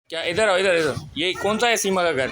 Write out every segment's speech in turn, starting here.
क्या इधर आओ, इधर इधर। ये कौन सा है सीमा का घर?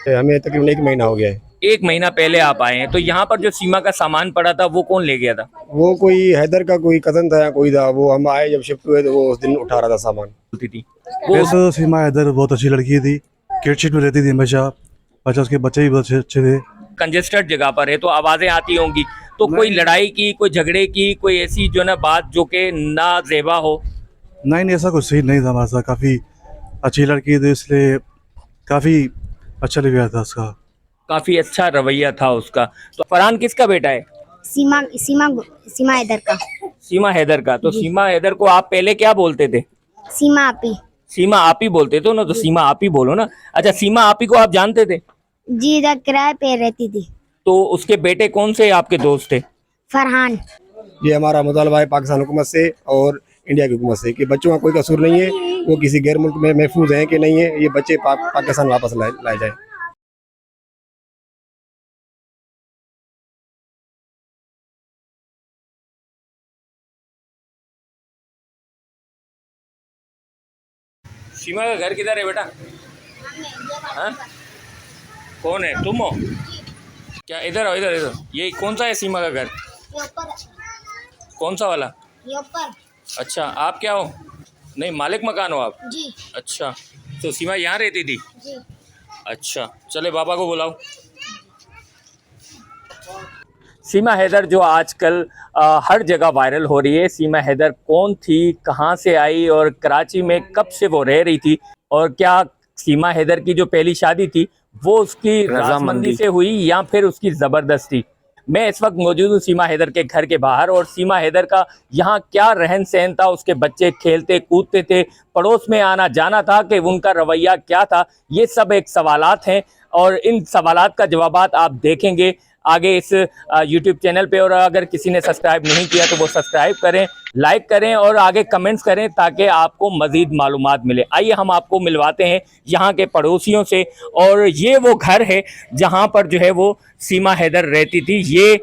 हमें तकरीबन 1 महीना हो गया है। 1 महीना पहले आप आए हैं, तो यहाँ पर जो सीमा का सामान पड़ा था वो कौन ले गया था? वो कोई हैदर का कोई कजन था या कोई था, वो हम आए जब शिफ्ट हुए तो वो उस दिन उठा रहा था सामान। बोलती थी वो वैसे तो सीमा हैदर बहुत अच्छी लड़की थी, किडशिट में रहती थी हमेशा। अच्छा, उसके बच्चे भी बहुत अच्छे अच्छे थे। कंजेस्टेड जगह पर है तो आवाजें आती होंगी, तो कोई लड़ाई की, कोई झगड़े की, कोई ऐसी जो ना बात जो कि ना जेबा हो? नहीं, ऐसा कुछ सीन नहीं था हमारे साथ। काफ़ी अच्छी लड़की थी, इसलिए काफ़ी अच्छा लग गया था उसका। काफी अच्छा रवैया था उसका। तो फरहान किसका बेटा है? सीमा सीमा सीमा हैदर का। सीमा हैदर का। तो सीमा हैदर को आप पहले क्या बोलते थे? सीमा आपी। सीमा आपी बोलते थे ना, तो सीमा आपी बोलो ना। अच्छा, सीमा आपी को आप जानते थे? जी, इधर किराए पे रहती थी। तो उसके बेटे कौन से आपके दोस्त थे? फरहान। ये हमारा मुतालबा है पाकिस्तान हुकूमत से और इंडिया की हुकूमत से कि बच्चों का कोई कसूर नहीं है, वो किसी गैर मुल्क में महफूज हैं कि नहीं है, ये बच्चे पाकिस्तान वापस लाए जाए। सीमा का घर किधर है बेटा? हाँ? कौन है, तुम हो? क्या इधर आओ, इधर इधर। ये कौन सा है सीमा का घर? कौन सा वाला? ये ऊपर। अच्छा, आप क्या हो? नहीं, मालिक मकान हो आप? जी अच्छा, तो सीमा यहाँ रहती थी? जी। अच्छा, चले बाबा को बुलाओ। सीमा हैदर जो आजकल हर जगह वायरल हो रही है, सीमा हैदर कौन थी, कहाँ से आई और कराची में कब से वो रह रही थी, और क्या सीमा हैदर की जो पहली शादी थी वो उसकी रजामंदी से हुई या फिर उसकी ज़बरदस्ती? मैं इस वक्त मौजूद हूँ सीमा हैदर के घर के बाहर, और सीमा हैदर का यहाँ क्या रहन सहन था, उसके बच्चे खेलते कूदते थे, पड़ोस में आना जाना था कि उनका रवैया क्या था, ये सब एक सवालात हैं। और इन सवालात का जवाबात आप देखेंगे आगे इस यूट्यूब चैनल पे। और अगर किसी ने सब्सक्राइब नहीं किया तो वो सब्सक्राइब करें, लाइक करें और आगे कमेंट्स करें ताकि आपको मज़ीद मालूमात मिले। आइए हम आपको मिलवाते हैं यहाँ के पड़ोसियों से। और ये वो घर है जहाँ पर जो है वो सीमा हैदर रहती थी। ये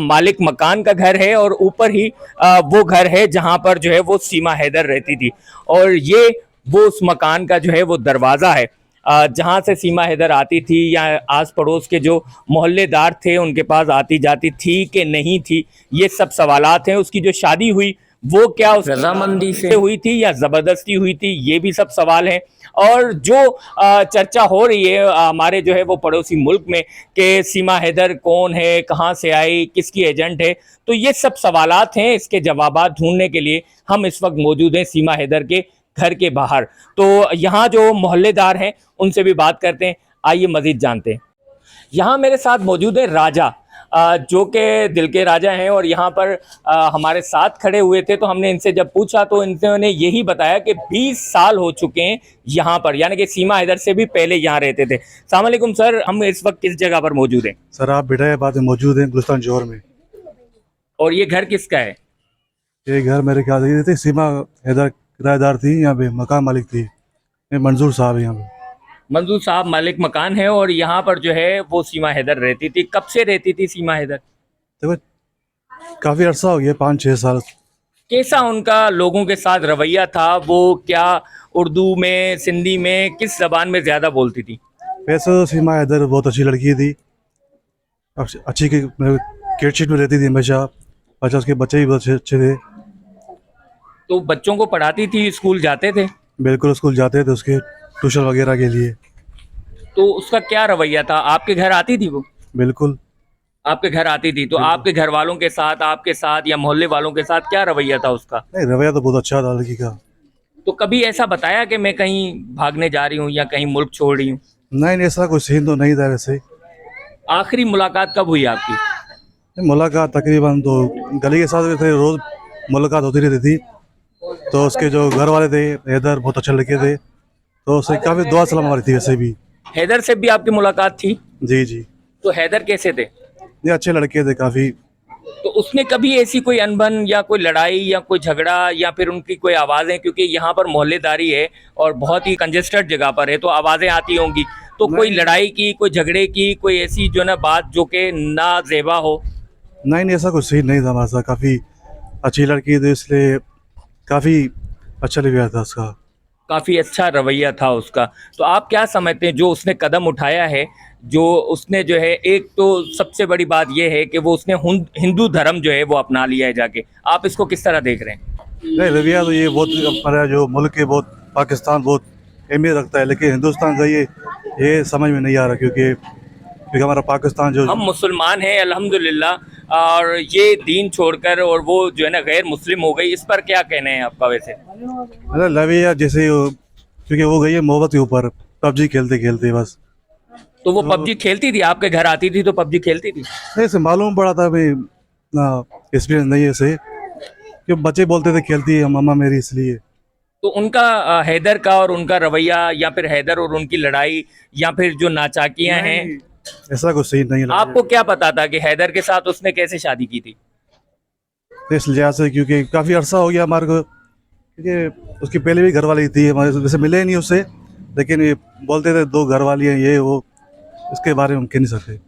मालिक मकान का घर है और ऊपर ही वो घर है जहाँ पर जो है वो सीमा हैदर रहती थी। और ये वो उस मकान का जो है वो दरवाज़ा है जहाँ से सीमा हैदर आती थी, या आस पड़ोस के जो मोहल्लेदार थे उनके पास आती जाती थी कि नहीं थी, ये सब सवालात हैं। उसकी जो शादी हुई वो क्या उस रजामंदी से हुई थी या ज़बरदस्ती हुई थी, ये भी सब सवाल हैं। और जो चर्चा हो रही है हमारे जो है वो पड़ोसी मुल्क में कि सीमा हैदर कौन है, कहाँ से आई, किसकी एजेंट है, तो ये सब सवालात हैं। इसके जवाबात ढूंढने के लिए हम इस वक्त मौजूद हैं सीमा हैदर के घर के बाहर। तो यहाँ जो मोहल्लेदार हैं उनसे भी बात करते हैं, आइए मज़ीद जानते हैं। यहाँ मेरे साथ मौजूद है राजा, जो कि दिल के राजा हैं, और यहाँ पर हमारे साथ खड़े हुए थे। तो हमने इनसे जब पूछा तो इन्होंने यही बताया कि 20 साल हो चुके हैं यहाँ पर, यानी कि सीमा हैदर से भी पहले यहाँ रहते थे। अस्सलाम वालेकुम सर, हम इस वक्त किस जगह पर मौजूद हैं? सर, आप बिठायाबाद में मौजूद हैं, गुलिस्तान जौहर में। और ये घर किसका है? ये घर मेरे ख्याल से थी, सीमा हैदर किराएदार थी, यहाँ पे मकान मालिक थी। ये मंजूर साहब है यहाँ पे। मंजूर साहब मालिक मकान है, और यहाँ पर जो है वो सीमा हैदर रहती थी। कब से रहती थी सीमा हैदर? देखो, काफ़ी अर्सा हो गया, 5-6 साल। कैसा उनका लोगों के साथ रवैया था? वो क्या उर्दू में, सिंधी में, किस जबान में ज़्यादा बोलती थी? वैसे तो सीमा हैदर बहुत अच्छी लड़की थी, अच्छी किडशिट में रहती थी हमेशा। अच्छा, उसके बच्चे भी बहुत अच्छे अच्छे थे। तो बच्चों को पढ़ाती थी, स्कूल जाते थे? बिल्कुल, स्कूल जाते थे उसके ट्यूशन वगैरह के लिए। तो उसका क्या रवैया था? आपके घर आती थी वो? बिल्कुल। आपके घर आती थी तो आपके घर वालों के साथ, आपके साथ या मोहल्ले वालों के साथ क्या रवैया था उसका? नहीं, रवैया तो बहुत अच्छा था लड़की का। तो कभी ऐसा बताया कि मैं कहीं भागने जा रही हूँ या कहीं मुल्क छोड़ रही हूँ? नहीं, ऐसा कोई सीन तो नहीं था वैसे। आखिरी मुलाकात कब हुई आपकी? मुलाकात तकरीबन तो गली के साथ थे, रोज़ मुलाकात होती रहती थी। तो उसके जो घर वाले थे हैदर, बहुत अच्छे लड़के थे, तो उससे काफ़ी दुआ सलाम हमारी थी वैसे भी। हैदर से भी आपकी मुलाकात थी? जी जी। तो हैदर कैसे थे? ये अच्छे लड़के थे काफ़ी। तो उसने कभी ऐसी कोई अनबन या कोई लड़ाई या कोई झगड़ा या फिर उनकी कोई आवाज़ें, क्योंकि यहाँ पर मोहल्लेदारी है और बहुत ही कंजेस्टेड जगह पर है तो आवाज़ें आती होंगी, तो कोई लड़ाई की, कोई झगड़े की, कोई ऐसी जो ना बात जो कि ना जेबा हो? नहीं, ऐसा कुछ सीन नहीं था हमारे साथ। काफ़ी अच्छी लड़की थी, इसलिए काफ़ी अच्छा लग गया था उसका। काफ़ी अच्छा रवैया था उसका। तो आप क्या समझते हैं जो उसने कदम उठाया है, जो उसने जो है, एक तो सबसे बड़ी बात ये है कि वो उसने हिंदू धर्म जो है वो अपना लिया है जाके, आप इसको किस तरह देख रहे हैं? नहीं, रवैया तो ये बहुत हमारा जो मुल्क है, बहुत पाकिस्तान बहुत अहमियत रखता है, लेकिन हिंदुस्तान का ये समझ में नहीं आ रहा, क्योंकि हमारा पाकिस्तान जो हम मुसलमान हैं अल्हम्दुलिल्लाह, और ये दीन छोड़कर और वो जो है ना गैर मुस्लिम हो गई, इस पर क्या कहना है आपका वैसे? मतलब रवैया जैसे क्योंकि वो गई है मोहब्बत के ऊपर, पबजी खेलते खेलते बस। तो वो पबजी खेलती थी, आपके घर आती थी तो पबजी खेलती थी? नहीं, से मालूम पड़ा था भाई, एक्सपीरियंस नहीं है इसे, कि बच्चे बोलते थे खेलती है मम्मा मेरी, इसलिए। तो उनका हैदर का और उनका रवैया, या फिर हैदर और उनकी लड़ाई, या फिर जो नाचाकियां हैं, ऐसा कुछ सही नहीं लगा आपको क्या पता था कि हैदर के साथ उसने कैसे शादी की थी? इस लिहाज से, क्योंकि काफ़ी अरसा हो गया हमारे को, क्योंकि उसकी पहले भी घर वाली थी, हमारे वैसे मिले ही नहीं उससे, लेकिन ये बोलते थे दो घर वाली हैं ये वो, इसके बारे में हम कह नहीं सकते।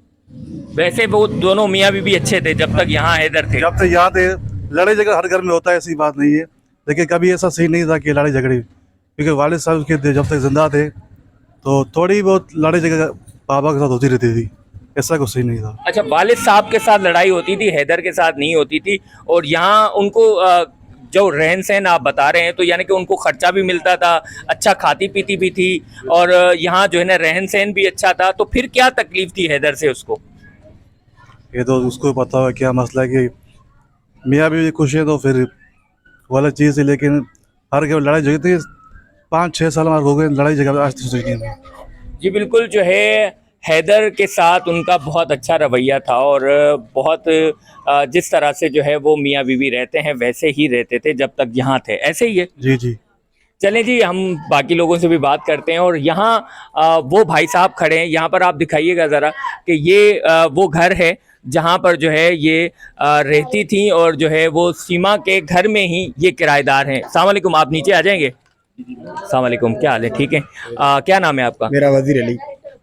वैसे वो दोनों मियाँ बीवी अच्छे थे जब तक यहाँ हैदर थे। जब तक यहाँ थे, लड़ाई झगड़ा हर घर में होता है, ऐसी बात नहीं है, लेकिन कभी ऐसा सही नहीं था कि लड़ाई झगड़े, क्योंकि वालिद साहब उसके जब तक जिंदा थे तो थोड़ी बहुत लड़ाई झगड़ा पापा के साथ होती रहती थी, ऐसा कुछ सही नहीं था। अच्छा, वालिद साहब के साथ लड़ाई होती थी, हैदर के साथ नहीं होती थी। और यहाँ उनको जो रहन सहन आप बता रहे हैं, तो यानी कि उनको खर्चा भी मिलता था, अच्छा खाती पीती भी थी, और यहाँ जो है ना रहन सहन भी अच्छा था, तो फिर क्या तकलीफ थी हैदर से उसको? ये तो उसको पता हो क्या मसला है, कि मियाँ बीवी खुश है तो फिर वो अलग चीज़ है, लेकिन हर घर लड़ाई झगड़े थे, 5-6 साल हमारे हो गए लड़ाई झगड़ा, आज तक नहीं हुई। जी बिल्कुल, जो है हैदर के साथ उनका बहुत अच्छा रवैया था, और बहुत जिस तरह से जो है वो मियाँ बीवी रहते हैं वैसे ही रहते थे जब तक यहाँ थे, ऐसे ही है। जी जी। चलें जी, हम बाकी लोगों से भी बात करते हैं। और यहाँ वो भाई साहब खड़े हैं, यहाँ पर आप दिखाइएगा ज़रा कि ये वो घर है जहाँ पर जो है ये रहती थी, और जो है वो सीमा के घर में ही ये किराएदार हैं। अस्सलाम वालेकुम, आप नीचे आ जाएंगे? अस्सलाम वालेकुम, क्या हाल है? ठीक है। क्या नाम है आपका? मेरा वजीर अली।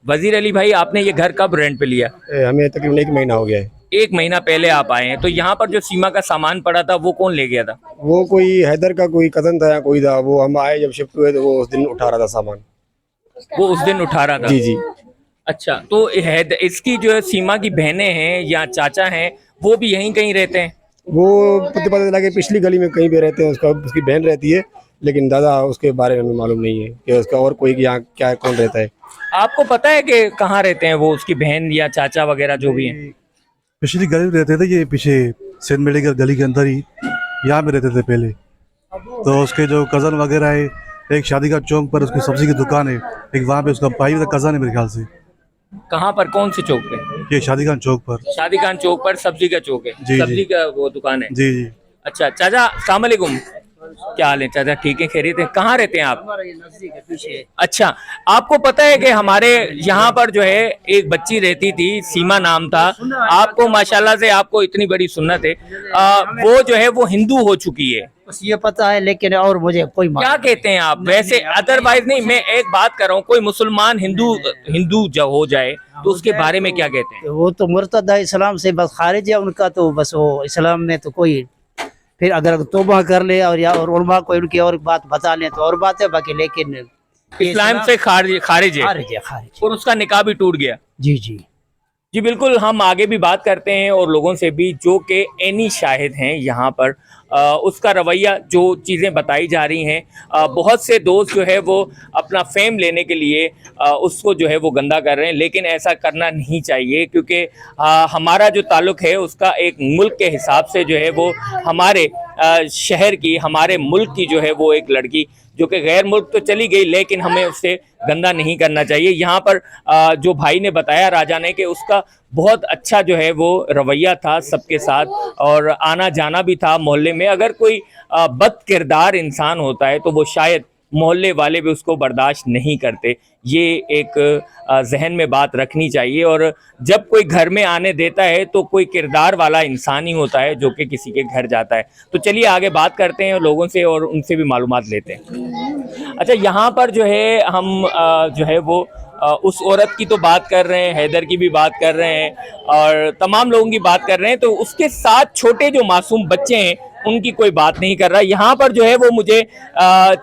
वजीर अली भाई, आपने ये घर कब रेंट पे लिया? हमें तकरीबन 1 महीना हो गया है। 1 महीना पहले आप आए हैं। तो यहाँ पर जो सीमा का सामान पड़ा था वो कौन ले गया था? वो कोई हैदर का कोई कज़न था या कोई था, वो हम आए जब शिफ्ट हुए तो वो उस दिन उठा रहा था सामान। वो उस दिन उठा रहा था? जी जी। अच्छा, तो इसकी जो है सीमा की बहनें हैं या चाचा हैं, वो भी यहीं कहीं रहते हैं? वो पता लगा कि पिछली गली में कहीं पे रहते हैं, उसकी बहन रहती है, लेकिन दादा उसके बारे में हमें मालूम नहीं है कि उसका और कोई यहाँ क्या कौन रहता है। आपको पता है कि कहाँ रहते हैं वो, उसकी बहन या चाचा वगैरह जो भी हैं? पिछली गली में रहते थे, ये पीछे सेंट मेडिकल गली के अंदर ही, यहाँ पे रहते थे पहले। तो उसके जो कज़न वगैरह है, एक शादी का चौक पर उसकी सब्जी की दुकान है, एक वहाँ पे उसका भाई का कज़न है मेरे ख्याल से। कहाँ पर, कौन से चौक पे? ये शादी खान चौक पर। शादी खान चौक पर सब्जी का चौक है? जी, सब्जी जी। का वो दुकान है? जी जी। अच्छा चाचा, अस्सलाम वालेकुम, क्या हाल है चाचा? ठीक है, खैरियत है? कहाँ रहते हैं आप? अच्छा, आपको पता है कि हमारे यहाँ पर जो है एक बच्ची रहती थी, सीमा नाम था। आपको माशाल्लाह से आपको इतनी बड़ी सुन्नत है, वो जो है वो हिंदू हो चुकी है। बस ये पता है, लेकिन और मुझे कोई क्या कहते हैं आप वैसे? अदरवाइज नहीं, मैं एक बात कर रहा हूँ, कोई मुसलमान हिंदू जो हो जाए तो उसके बारे में क्या कहते हैं? वो तो मुर्तद है, इस्लाम से बस खारिज है उनका, तो बस वो इस्लाम में तो कोई, फिर अगर तौबा कर ले और या और उलमा कोई उनकी और बात बता ले तो और बात है, बाकी लेकिन ये इस्लाम से खारिज है? खारिज है, खारिज। और उसका निकाह भी टूट गया? जी जी। जी बिल्कुल, हम आगे भी बात करते हैं और लोगों से भी जो कि ऐनी शाहिद हैं यहाँ पर। उसका रवैया, जो चीज़ें बताई जा रही हैं, बहुत से दोस्त जो है वो अपना फेम लेने के लिए उसको जो है वो गंदा कर रहे हैं, लेकिन ऐसा करना नहीं चाहिए, क्योंकि हमारा जो ताल्लुक़ है उसका एक मुल्क के हिसाब से जो है वो हमारे शहर की, हमारे मुल्क की जो है वो एक लड़की जो कि गैर मुल्क तो चली गई, लेकिन हमें उससे गंदा नहीं करना चाहिए। यहाँ पर जो भाई ने बताया, राजा ने, कि उसका बहुत अच्छा जो है वो रवैया था सबके साथ, और आना जाना भी था मोहल्ले में। अगर कोई बद किरदार इंसान होता है तो वो शायद मोहल्ले वाले भी उसको बर्दाश्त नहीं करते। ये एक जहन में बात रखनी चाहिए। और जब कोई घर में आने देता है तो कोई किरदार वाला इंसान ही होता है जो कि किसी के घर जाता है। तो चलिए आगे बात करते हैं लोगों से और उनसे भी मालूमात लेते हैं। अच्छा, यहाँ पर जो है हम जो है वो उस औरत की तो बात कर रहे हैं, हैदर की भी बात कर रहे हैं, और तमाम लोगों की बात कर रहे हैं। तो उसके साथ छोटे जो मासूम बच्चे हैं उनकी कोई बात नहीं कर रहा। यहाँ पर जो है वो मुझे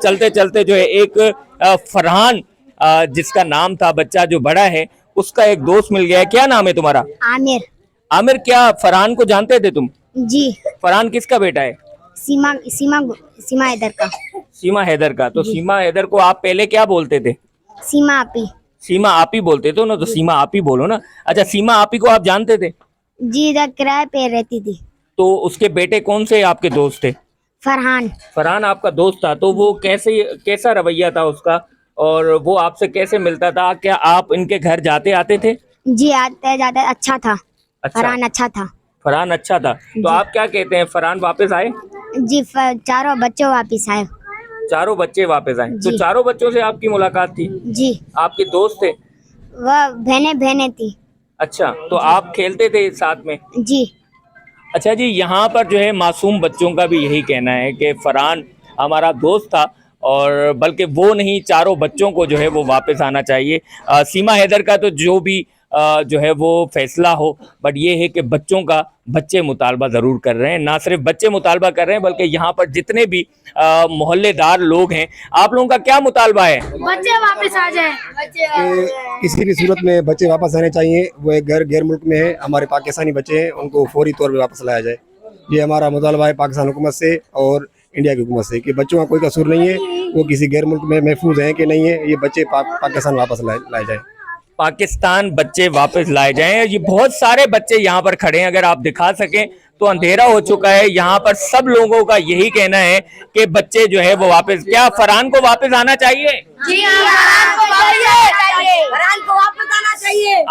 चलते चलते जो है एक फरहान जिसका नाम था, बच्चा जो बड़ा है, उसका एक दोस्त मिल गया है। क्या नाम है तुम्हारा? आमिर। आमिर। क्या फरहान को जानते थे तुम? जी। फरहान किसका बेटा है? सीमा सीमा सीमा हैदर का। सीमा हैदर का। तो सीमा हैदर को आप पहले क्या बोलते थे? सीमा आपी। सीमा आप ही बोलते थे ना, तो सीमा आप ही बोलो ना। अच्छा, सीमा आप ही को आप जानते थे? जी, इधर किराए पे रहती थी। तो उसके बेटे कौन से आपके दोस्त थे? फरहान। फरहान आपका दोस्त था। तो वो कैसा रवैया था उसका, और वो आपसे कैसे मिलता था? क्या आप इनके घर जाते आते थे? जी, आते जाते अच्छा था। अच्छा। फरहान अच्छा था। फरहान अच्छा था। तो आप क्या कहते हैं, फरहान वापस आए? जी, चारों बच्चों वापिस आए। चारों बच्चे वापस आए। तो जी। चारों बच्चों से आपकी मुलाकात थी? जी। आपके दोस्त थे? वह बहने थी। अच्छा, तो आप खेलते थे साथ में? जी। अच्छा जी, यहाँ पर जो है मासूम बच्चों का भी यही कहना है कि फरहान हमारा दोस्त था, और बल्कि वो नहीं, चारों बच्चों को जो है वो वापस आना चाहिए। सीमा हैदर का तो जो भी जो है वो फैसला हो, बट ये है कि बच्चे मुतालबा ज़रूर कर रहे हैं। ना सिर्फ बच्चे मुतालबा कर रहे हैं, बल्कि यहाँ पर जितने भी मोहल्लेदार लोग हैं, आप लोगों का क्या मुतालबा है? बच्चे वापस आ जाएं। कि किसी भी सूरत में बच्चे वापस आने चाहिए। वो एक गैर मुल्क में है, हमारे पाकिस्तानी बच्चे हैं, उनको फौरी तौर पे वापस लाया जाए। ये हमारा मुतालबा है पाकिस्तान हुकूमत से और इंडिया की हुकूमत से कि बच्चों का कोई कसूर नहीं है, वो किसी गैर मुल्क में महफूज हैं कि नहीं है, ये बच्चे पाकिस्तान वापस लाए जाए। पाकिस्तान बच्चे वापस लाए जाएं। ये बहुत सारे बच्चे यहाँ पर खड़े हैं, अगर आप दिखा सकें तो। अंधेरा हो चुका है, यहाँ पर सब लोगों का यही कहना है कि बच्चे जो है वो वापस, क्या फरहान को वापस आना चाहिए? जी फरहान को वापस आना चाहिए।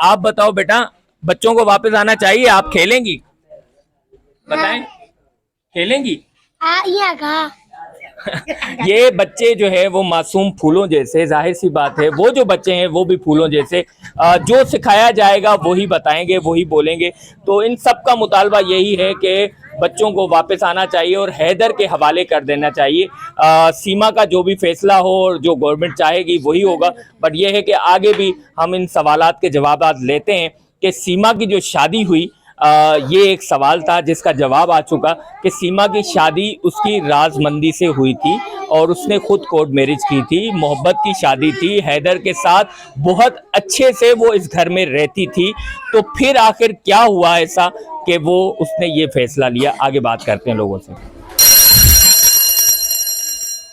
आप बताओ बेटा, बच्चों को वापस आना चाहिए? आप खेलेंगी? बताएं, खेलेंगी? यहाँ कहा। ये बच्चे जो है वो मासूम फूलों जैसे, जाहिर सी बात है वो जो बच्चे हैं वो भी फूलों जैसे, जो सिखाया जाएगा वही बताएंगे, वही बोलेंगे। तो इन सब का मुतालबा यही है कि बच्चों को वापस आना चाहिए और हैदर के हवाले कर देना चाहिए। सीमा का जो भी फैसला हो और जो गवर्नमेंट चाहेगी वही होगा। बट ये है कि आगे भी हम इन सवालात के जवाब लेते हैं कि सीमा की जो शादी हुई, ये एक सवाल था जिसका जवाब आ चुका कि सीमा की शादी उसकी राजमंदी से हुई थी और उसने खुद कोर्ट मैरिज की थी। मोहब्बत की शादी थी, हैदर के साथ बहुत अच्छे से वो इस घर में रहती थी। तो फिर आखिर क्या हुआ ऐसा कि वो उसने ये फैसला लिया? आगे बात करते हैं लोगों से।